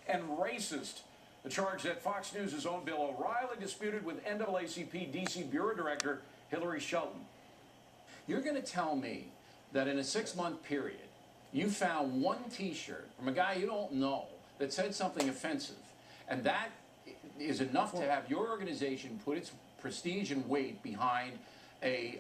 and racist. The charge that Fox News' own Bill O'Reilly disputed with NAACP D.C. Bureau Director Hillary Shelton. You're going to tell me that in a 6-month period, you found one T-shirt from a guy you don't know that said something offensive, and that is enough to have your organization put its prestige and weight behind a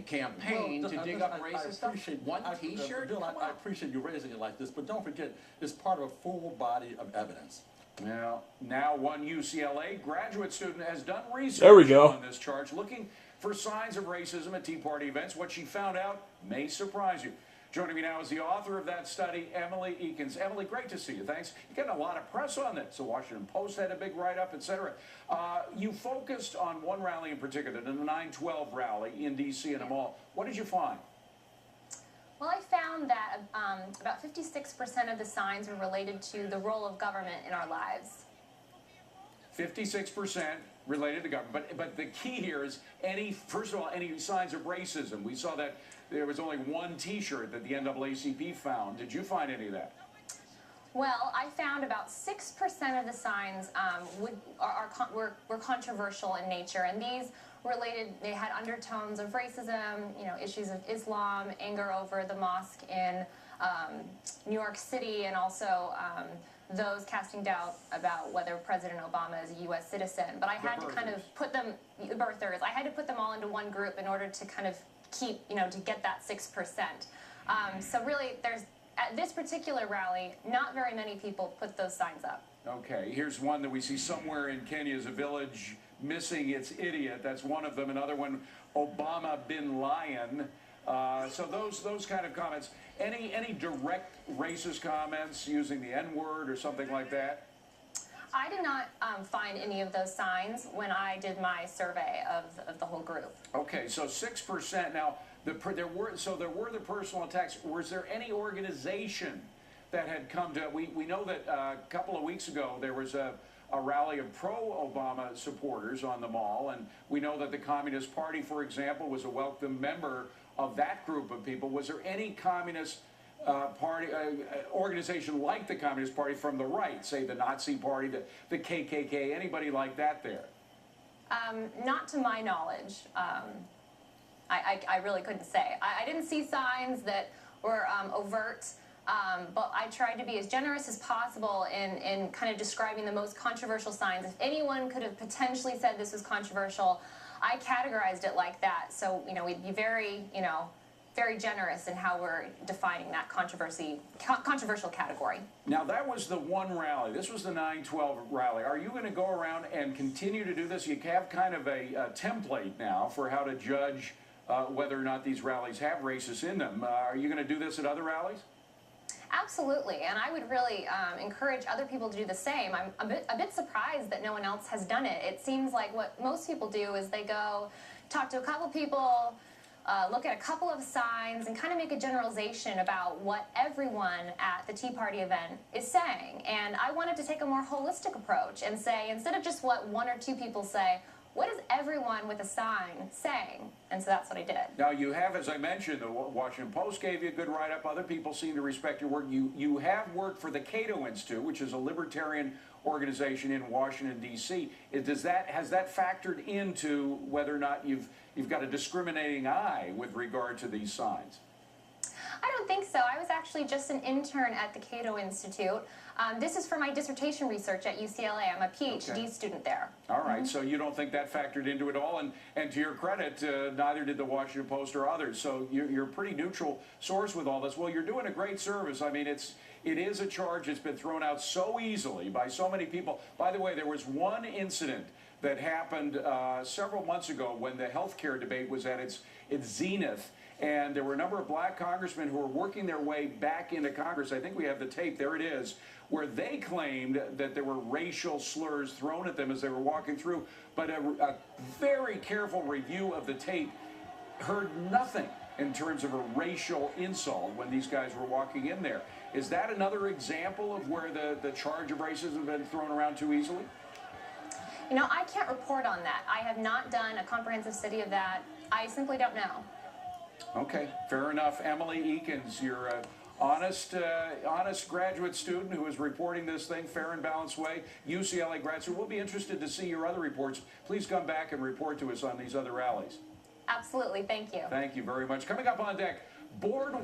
campaign to dig up racist stuff? One T-shirt? Bill, I appreciate you raising it like this, but don't forget, it's part of a full body of evidence. Now one UCLA graduate student has done research on this charge, looking for signs of racism at Tea Party events. What she found out may surprise you. Joining me now is the author of that study, Emily Ekins. Emily, great to see you. Thanks. You're getting a lot of press on this. The Washington Post had a big write-up, etc. You focused on one rally in particular, the 9/12 rally in D.C. in a mall. What did you find? Well, I found that about 56% of the signs were related to the role of government in our lives. 56% related to government. But the key here is first of all, any signs of racism. We saw that there was only one T-shirt that the NAACP found. Did you find any of that? Well, I found about 6% of the signs were controversial in nature, and these they had undertones of racism, issues of Islam, anger over the mosque in New York City, and also those casting doubt about whether President Obama is a U.S. citizen. But I had to kind of put them, birthers, I had to put them all into one group in order to kind of keep, to get that 6%. So really, at this particular rally, not very many people put those signs up. Okay, here's one that we see somewhere in Kenya is a village missing its idiot. That's one of them. Another one, Obama bin Lion. So those kind of comments. Any direct racist comments using the N-word or something like that? I did not find any of those signs when I did my survey of the whole group. Okay, so 6%. Now, there were the personal attacks. Was there any organization that had come to? We know that a couple of weeks ago there was a rally of pro-Obama supporters on the mall, and we know that the Communist Party, for example, was a welcome member of that group of people. Was there any Communist Party organization like the Communist Party from the right, say the Nazi Party, the KKK, anybody like that there? Not to my knowledge. I really couldn't say. I didn't see signs that were overt, but I tried to be as generous as possible in kind of describing the most controversial signs. If anyone could have potentially said this was controversial, I categorized it like that. So, we'd be very, very generous in how we're defining that controversial category. Now, that was the one rally. This was the 9/12 rally. Are you going to go around and continue to do this? You have kind of a template now for how to judge whether or not these rallies have racists in them. Are you going to do this at other rallies? Absolutely, and I would really encourage other people to do the same. I'm a bit surprised that no one else has done it. It seems like what most people do is they go talk to a couple people, look at a couple of signs, and kind of make a generalization about what everyone at the Tea Party event is saying. And I wanted to take a more holistic approach and say, instead of just what one or two people say, what is everyone with a sign saying? And so that's what I did. Now, you have, as I mentioned, the Washington Post gave you a good write-up. Other people seem to respect your work. You have worked for the Cato Institute, which is a libertarian organization in Washington, D.C. Has that factored into whether or not you've got a discriminating eye with regard to these signs? I don't think so. I was actually just an intern at the Cato Institute. This is for my dissertation research at UCLA. I'm a PhD student there. All right, so you don't think that factored into it all, and to your credit, neither did the Washington Post or others. So you're a pretty neutral source with all this. Well, you're doing a great service. I mean, it is a charge that's been thrown out so easily by so many people. By the way, there was one incident that happened several months ago when the health care debate was at its zenith. And there were a number of black congressmen who were working their way back into Congress. I think we have the tape. There it is, where they claimed that there were racial slurs thrown at them as they were walking through. But a very careful review of the tape heard nothing in terms of a racial insult when these guys were walking in there. Is that another example of where the charge of racism has been thrown around too easily? I can't report on that. I have not done a comprehensive study of that. I simply don't know. Okay, fair enough. Emily Ekins, you're honest graduate student who is reporting this thing fair and balanced way. UCLA grad student. We'll be interested to see your other reports. Please come back and report to us on these other rallies. Absolutely. Thank you. Thank you very much. Coming up on deck, board